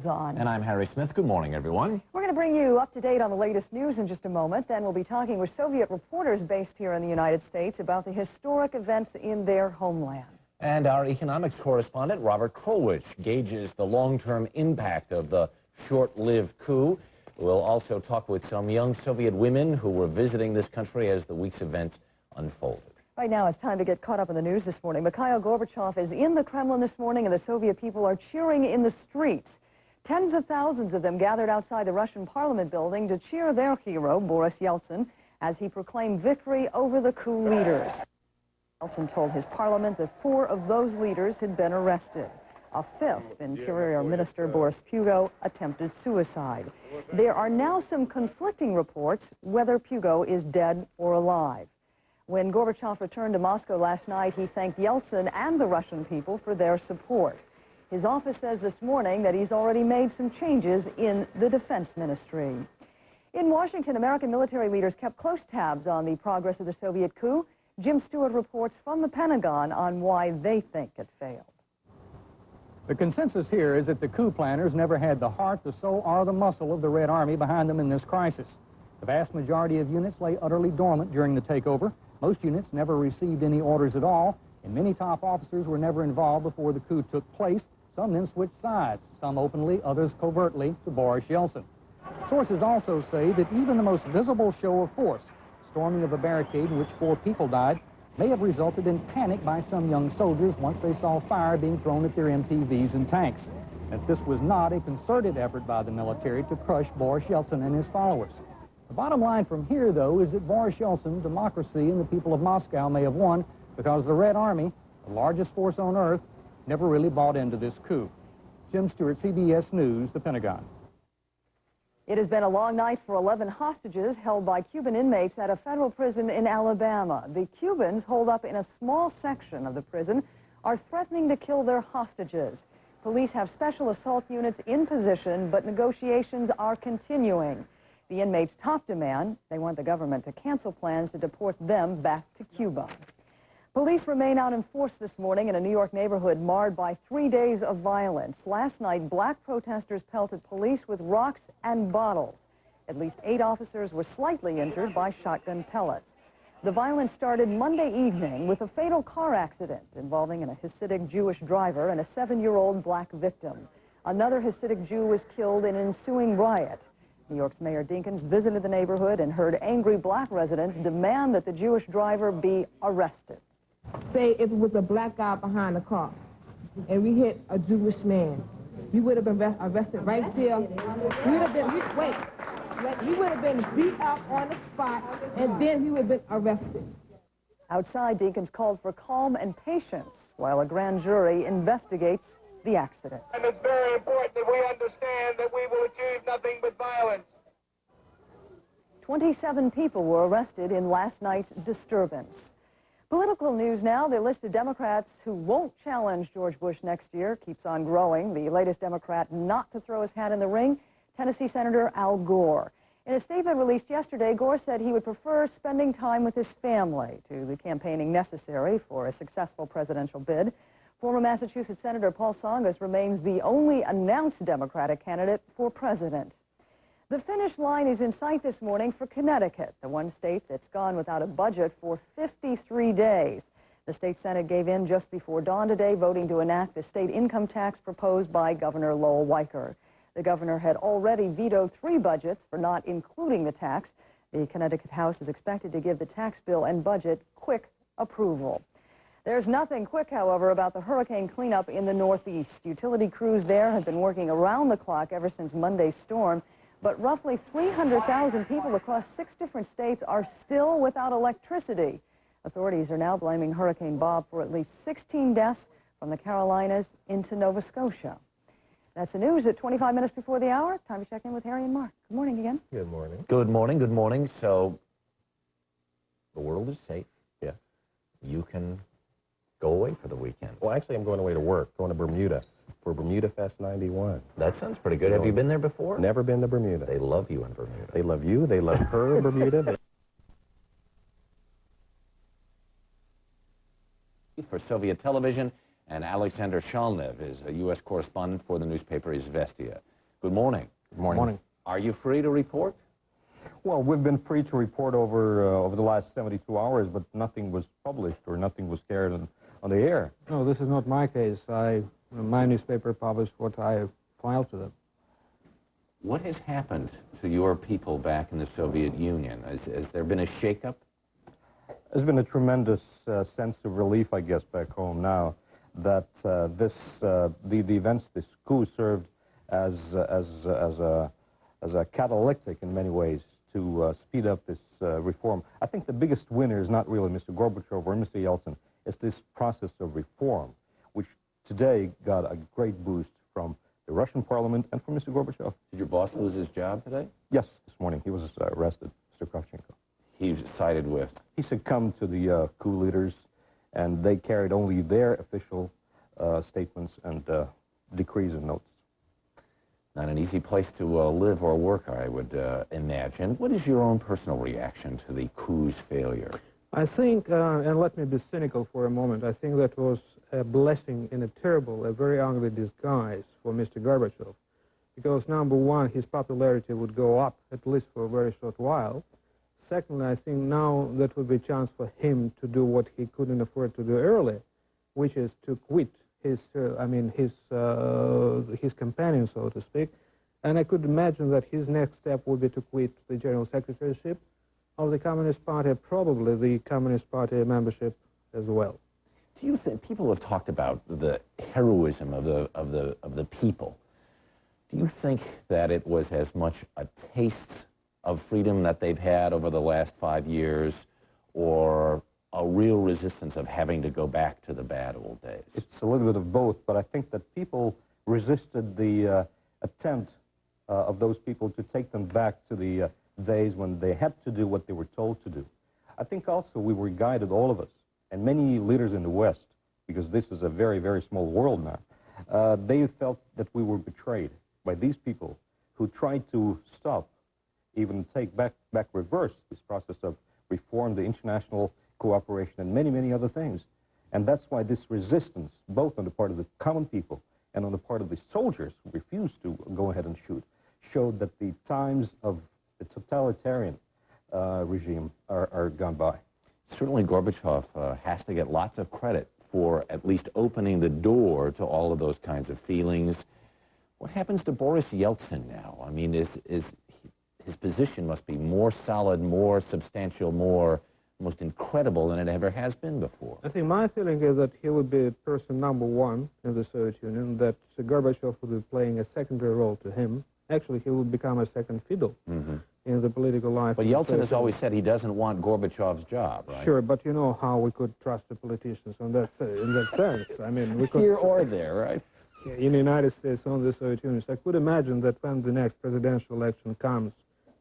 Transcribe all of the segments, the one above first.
goes on. And I'm Harry Smith. Good morning, everyone. We're going to bring you up to date on the latest news in just a moment. Then we'll be talking with Soviet reporters based here in the United States about the historic events in their homeland. And our economics correspondent, Robert Krulwich, gauges the long-term impact of the short-lived coup. We'll also talk with some young Soviet women who were visiting this country as the week's events unfolded. Right now, it's time to get caught up in the news this morning. Mikhail Gorbachev is in the Kremlin this morning, and the Soviet people are cheering in the streets. Tens of thousands of them gathered outside the Russian Parliament building to cheer their hero, Boris Yeltsin, as he proclaimed victory over the coup leaders. Yeltsin told his parliament that 4 of those leaders had been arrested. A 5th, Interior Minister Boris Pugo, attempted suicide. There are now some conflicting reports whether Pugo is dead or alive. When Gorbachev returned to Moscow last night, he thanked Yeltsin and the Russian people for their support. His office says this morning that he's already made some changes in the defense ministry. In Washington, American military leaders kept close tabs on the progress of the Soviet coup. Jim Stewart reports from the Pentagon on why they think it failed. The consensus here is that the coup planners never had the heart, the soul, or the muscle of the Red Army behind them in this crisis. The vast majority of units lay utterly dormant during the takeover. Most units never received any orders at all, and many top officers were never involved before the coup took place. Some then switched sides, some openly, others covertly, to Boris Yeltsin. Sources also say that even the most visible show of force, storming of a barricade in which 4 people died, may have resulted in panic by some young soldiers once they saw fire being thrown at their MTVs and tanks. That this was not a concerted effort by the military to crush Boris Yeltsin and his followers. The bottom line from here, though, is that Boris Yeltsin, democracy, and the people of Moscow may have won because the Red Army, the largest force on earth, never really bought into this coup. Jim Stewart, CBS News, the Pentagon. It has been a long night for 11 hostages held by Cuban inmates at a federal prison in Alabama. The Cubans, holed up in a small section of the prison, are threatening to kill their hostages. Police have special assault units in position, but negotiations are continuing. The inmates' top demand, they want the government to cancel plans to deport them back to Cuba. Police remain out in force this morning in a New York neighborhood marred by 3 days of violence. Last night, black protesters pelted police with rocks and bottles. At least 8 officers were slightly injured by shotgun pellets. The violence started Monday evening with a fatal car accident involving a Hasidic Jewish driver and a 7-year-old black victim. Another Hasidic Jew was killed in an ensuing riot. New York's Mayor Dinkins visited the neighborhood and heard angry black residents demand that the Jewish driver be arrested. Say if it was a black guy behind the car and we hit a Jewish man, he would have been arrested right there. He would have been, he would have been beat up on the spot, and then he would have been arrested. Outside, Dinkins called for calm and patience while a grand jury investigates the accident. And it's very important that we understand that we will achieve nothing but violence. 27 people were arrested in last night's disturbance. Political news now. The list of Democrats who won't challenge George Bush next year keeps on growing. The latest Democrat not to throw his hat in the ring, Tennessee Senator Al Gore. In a statement released yesterday, Gore said he would prefer spending time with his family to the campaigning necessary for a successful presidential bid. Former Massachusetts Senator Paul Tsongas remains the only announced Democratic candidate for president. The finish line is in sight this morning for Connecticut, the one state that's gone without a budget for 53 days. The state Senate gave in just before dawn today, voting to enact the state income tax proposed by Governor Lowell Weicker. The governor had already vetoed 3 budgets for not including the tax. The Connecticut House is expected to give the tax bill and budget quick approval. There's nothing quick, however, about the hurricane cleanup in the Northeast. Utility crews there have been working around the clock ever since Monday's storm. But roughly 300,000 people across 6 different states are still without electricity. Authorities are now blaming Hurricane Bob for at least 16 deaths from the Carolinas into Nova Scotia. That's the news at 25 minutes before the hour. Time to check in with Harry and Mark. Good morning again. Good morning. Good morning, good morning. So, the world is safe. Yes. You can go away for the weekend. Well, actually, I'm going away to work, going to Bermuda for Bermuda Fest 91. That sounds pretty good. Have you been there before? Never been to Bermuda. They love you in Bermuda. They love you. They love her in Bermuda. For Soviet television, and Alexander Shalnev is a U.S. correspondent for the newspaper Izvestia. Good morning. Good morning. Are you free to report? Well, we've been free to report over the last 72 hours, but nothing was published or nothing was carried on the air. No, this is not my case. My newspaper published what I filed to them. What has happened to your people back in the Soviet Union? Has there been a shakeup? There's been a tremendous sense of relief, I guess, back home now that the events, this coup, served as a catalytic in many ways to speed up this reform. I think the biggest winner is not really Mr. Gorbachev or Mr. Yeltsin. It's this process of reform, which today got a great boost from the Russian parliament and from Mr. Gorbachev. Did your boss lose his job today? Yes, this morning he was arrested, Mr. Kravchenko. He's sided with? He succumbed to the coup leaders, and they carried only their official statements and decrees and notes. Not an easy place to live or work, I would imagine. What is your own personal reaction to the coup's failure? I think, and let me be cynical for a moment, I think that was a blessing in a terrible, a very ugly disguise for Mr. Gorbachev. Because, number one, his popularity would go up, at least for a very short while. Secondly, I think now that would be a chance for him to do what he couldn't afford to do early, which is to quit his companion, so to speak. And I could imagine that his next step would be to quit the general secretaryship of the Communist Party, probably the Communist Party membership as well. Do you think people have talked about the heroism of the people? Do you think that it was as much a taste of freedom that they've had over the last 5 years, or a real resistance of having to go back to the bad old days? It's a little bit of both, but I think that people resisted the attempt of those people to take them back to the days when they had to do what they were told to do. I think also we were guided, all of us, and many leaders in the West, because this is a very, very small world now, they felt that we were betrayed by these people who tried to stop, even take back reverse this process of reform, the international cooperation, and many, many other things. And that's why this resistance, both on the part of the common people and on the part of the soldiers who refused to go ahead and shoot, showed that the times of the totalitarian regime are gone by. Certainly Gorbachev has to get lots of credit for at least opening the door to all of those kinds of feelings. What happens to Boris Yeltsin now? I mean, his position must be more solid, more substantial, most incredible than it ever has been before. I think my feeling is that he would be person number one in the Soviet Union, that Gorbachev would be playing a secondary role to him. Actually, he would become a second fiddle in the political life. But Yeltsin has always said he doesn't want Gorbachev's job, right? Sure, but you know how we could trust the politicians in that sense. I mean, we could... Here or there, right? In the United States or the Soviet Union. So I could imagine that when the next presidential election comes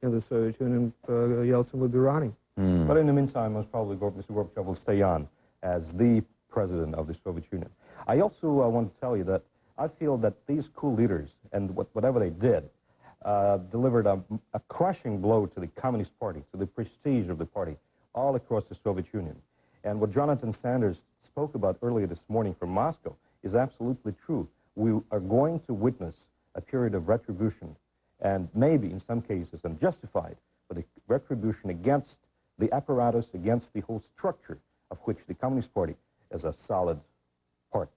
in the Soviet Union, Yeltsin will be running. But in the meantime, most probably Mr. Gorbachev will stay on as the president of the Soviet Union. I also want to tell you that I feel that these coup leaders, and whatever they did, delivered a crushing blow to the Communist Party, to the prestige of the party, all across the Soviet Union. And what Jonathan Sanders spoke about earlier this morning from Moscow is absolutely true. We are going to witness a period of retribution, and maybe in some cases unjustified, but a retribution against the apparatus, against the whole structure of which the Communist Party is a solid part.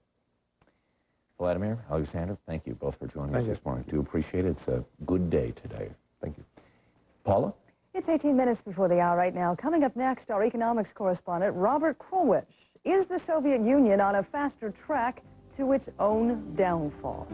Vladimir, Alexander, thank you both for joining us this morning. Do appreciate it. It's a good day today. Thank you. Paula? It's 18 minutes before the hour right now. Coming up next, our economics correspondent, Robert Krulwich. Is the Soviet Union on a faster track to its own downfall?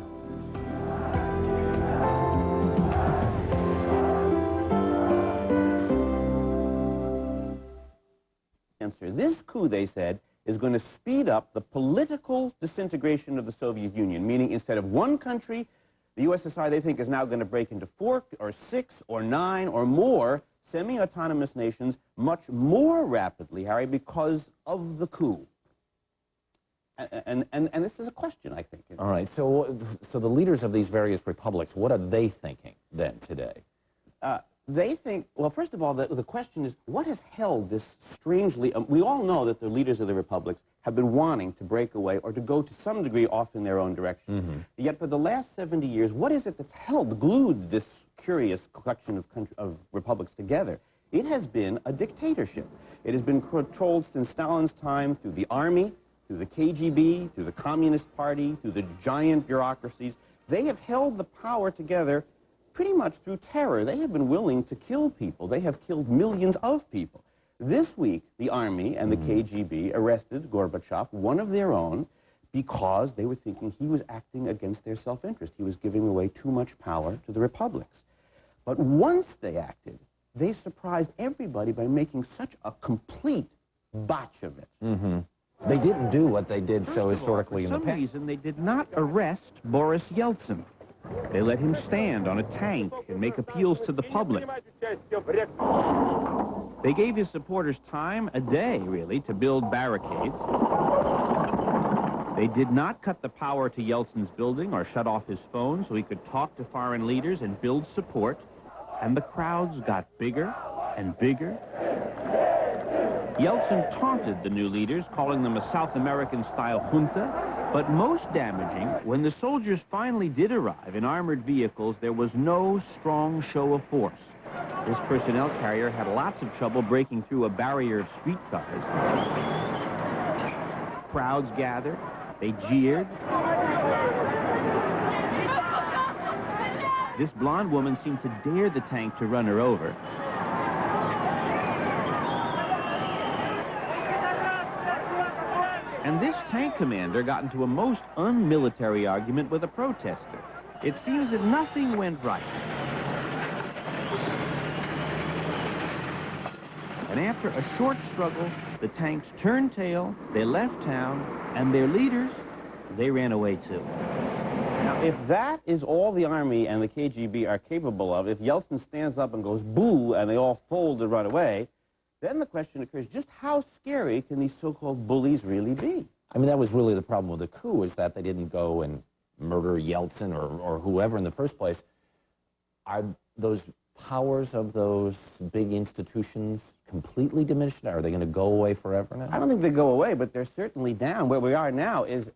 This coup, they said, is going to speed up the political disintegration of the Soviet Union, meaning instead of one country, the USSR, they think, is now going to break into 4 or 6 or 9 or more semi-autonomous nations much more rapidly, Harry, because of the coup. And this is a question, I think. All right. So the leaders of these various republics, what are they thinking then today? They think, well, first of all, the question is, what has held this strangely... we all know that the leaders of the republics have been wanting to break away or to go to some degree off in their own direction. Yet for the last 70 years, what is it that's glued this curious collection of republics together? It has been a dictatorship. It has been controlled since Stalin's time through the army, through the KGB, through the Communist Party, through the giant bureaucracies. They have held the power together pretty much through terror. They have been willing to kill people. They have killed millions of people. This week, the army and the KGB arrested Gorbachev, one of their own, because they were thinking he was acting against their self-interest. He was giving away too much power to the republics. But once they acted, they surprised everybody by making such a complete botch of it. They didn't do what they did so historically in the past. For some past. reason, they did not arrest Boris Yeltsin. They let him stand on a tank and make appeals to the public. They gave his supporters time, a day, really, to build barricades. They did not cut the power to Yeltsin's building or shut off his phone so he could talk to foreign leaders and build support. And the crowds got bigger and bigger. Yeltsin taunted the new leaders, calling them a South American-style junta. But most damaging, when the soldiers finally did arrive in armored vehicles, there was no strong show of force. This personnel carrier had lots of trouble breaking through a barrier of streetcars. Crowds gathered. They jeered. This blonde woman seemed to dare the tank to run her over. And this tank commander got into a most unmilitary argument with a protester. It seems that nothing went right. And after a short struggle, the tanks turned tail, they left town, and their leaders, they ran away too. Now, if that is all the army and the KGB are capable of, if Yeltsin stands up and goes boo and they all fold and run away, then the question occurs, just how scary can these so-called bullies really be? I mean, that was really the problem with the coup, is that they didn't go and murder Yeltsin or whoever in the first place. Are those powers of those big institutions completely diminished? Are they going to go away forever now? I don't think they go away, but they're certainly down. Where we are now is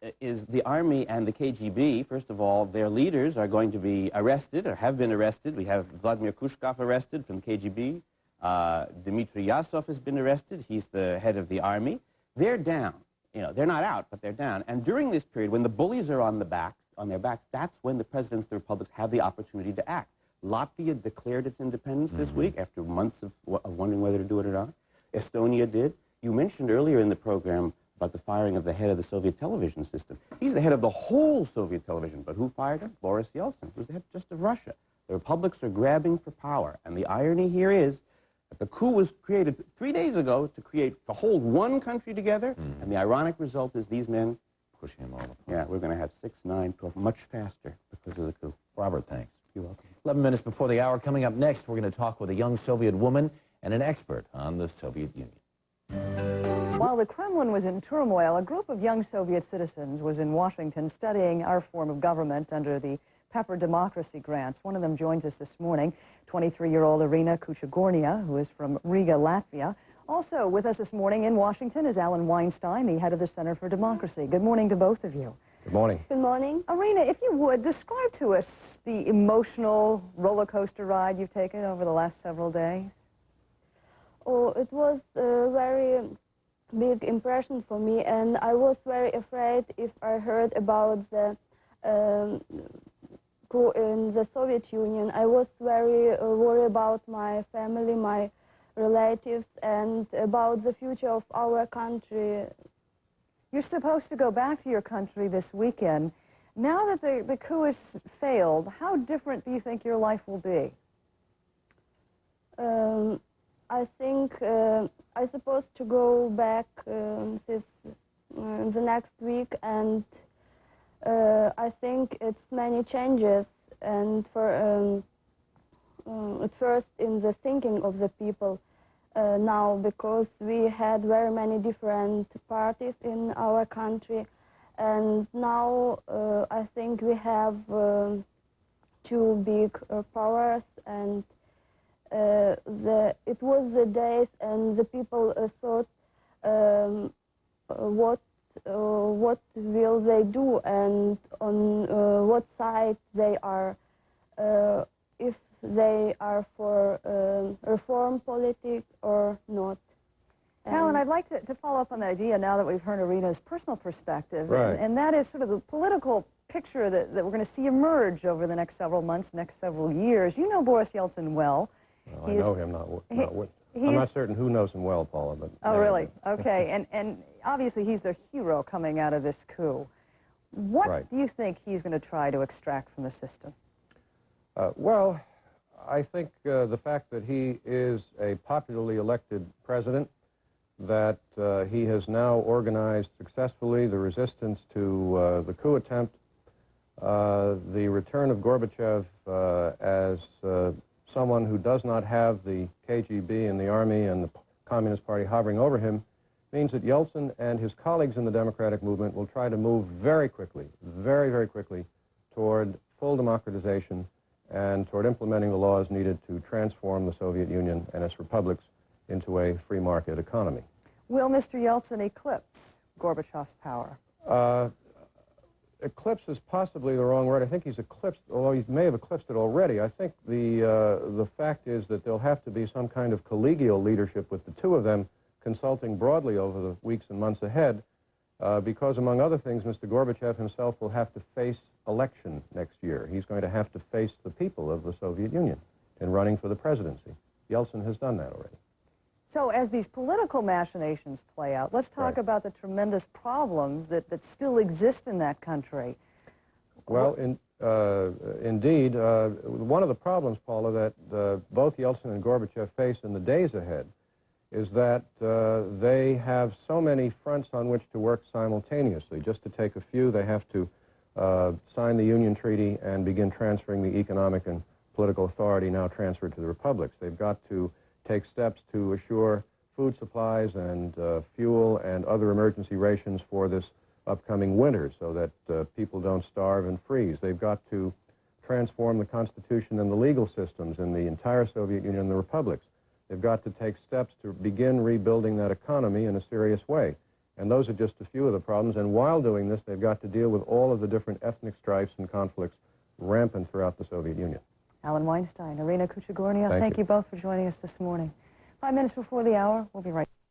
the army and the KGB. First of all, their leaders are going to be arrested or have been arrested. We have Vladimir Kushkov arrested from KGB. Dmitry Yasov has been arrested. He's the head of the army. They're down. You know, they're not out, but they're down. And during this period, when the bullies are on their backs, that's when the presidents of the republics have the opportunity to act. Latvia declared its independence this week after months of wondering whether to do it or not. Estonia did. You mentioned earlier in the program about the firing of the head of the Soviet television system. He's the head of the whole Soviet television, but who fired him? Boris Yeltsin, who's the head just of Russia. The republics are grabbing for power, and the irony here is that the coup was created 3 days ago to hold one country together, and the ironic result is these men Pushing him all apart. Yeah, we're going to have 6, 9, 12, much faster because of the coup. Robert, thanks. You're welcome. 11 minutes before the hour. Coming up next, we're going to talk with a young Soviet woman and an expert on the Soviet Union. While the Kremlin was in turmoil, a group of young Soviet citizens was in Washington studying our form of government under the Pepper Democracy Grants. One of them joins us this morning, 23-year-old Irina Kuchagornia, who is from Riga, Latvia. Also with us this morning in Washington is Alan Weinstein, the head of the Center for Democracy. Good morning to both of you. Good morning. Good morning. Irina, if you would, describe to us the emotional roller coaster ride you've taken over the last several days. Oh, it was a very big impression for me, and I was very afraid if I heard about the coup in the Soviet Union. I was very worried about my family, my relatives, and about the future of our country. You're supposed to go back to your country this weekend. Now that the coup has failed, how different do you think your life will be? I think I'm supposed to go back the next week, and I think it's many changes, and for at first in the thinking of the people now, because we had very many different parties in our country, and now I think we have 2 big powers, and it was the days and the people thought what what will they do and on what side they are, if they are for reform politics or not. Alan, I'd like to follow up on the idea now that we've heard Irina's personal perspective, Right. and that is sort of the political picture that we're going to see emerge over the next several months, next several years. You know Boris Yeltsin well. Well, I know him I'm not certain who knows him well, Paula, but... Oh, really? Okay, and obviously he's the hero coming out of this coup. What Right. do you think he's going to try to extract from the system? Well, I think the fact that he is a popularly elected president, that he has now organized successfully the resistance to the coup attempt, the return of Gorbachev as someone who does not have the KGB and the army and the Communist Party hovering over him, means that Yeltsin and his colleagues in the democratic movement will try to move very quickly, very, very quickly, toward full democratization and toward implementing the laws needed to transform the Soviet Union and its republics into a free market economy. Will Mr. Yeltsin eclipse Gorbachev's power? Eclipse is possibly the wrong word. I think he's eclipsed, although he may have eclipsed it already. I think the fact is that there'll have to be some kind of collegial leadership with the two of them consulting broadly over the weeks and months ahead, because, among other things, Mr. Gorbachev himself will have to face election next year. He's going to have to face the people of the Soviet Union in running for the presidency. Yeltsin has done that already. So as these political machinations play out, let's talk Right. about the tremendous problems that still exist in that country. Well, indeed, one of the problems, Paula, that both Yeltsin and Gorbachev face in the days ahead is that they have so many fronts on which to work simultaneously. Just to take a few, they have to sign the Union Treaty and begin transferring the economic and political authority now transferred to the republics. They've got to take steps to assure food supplies and fuel and other emergency rations for this upcoming winter so that people don't starve and freeze. They've got to transform the Constitution and the legal systems in the entire Soviet Union and the republics. They've got to take steps to begin rebuilding that economy in a serious way. And those are just a few of the problems. And while doing this, they've got to deal with all of the different ethnic strifes and conflicts rampant throughout the Soviet Union. Alan Weinstein, Irina Kuchagornia, Thank thank you. you both for joining us this morning. 5 minutes before the hour, we'll be right back.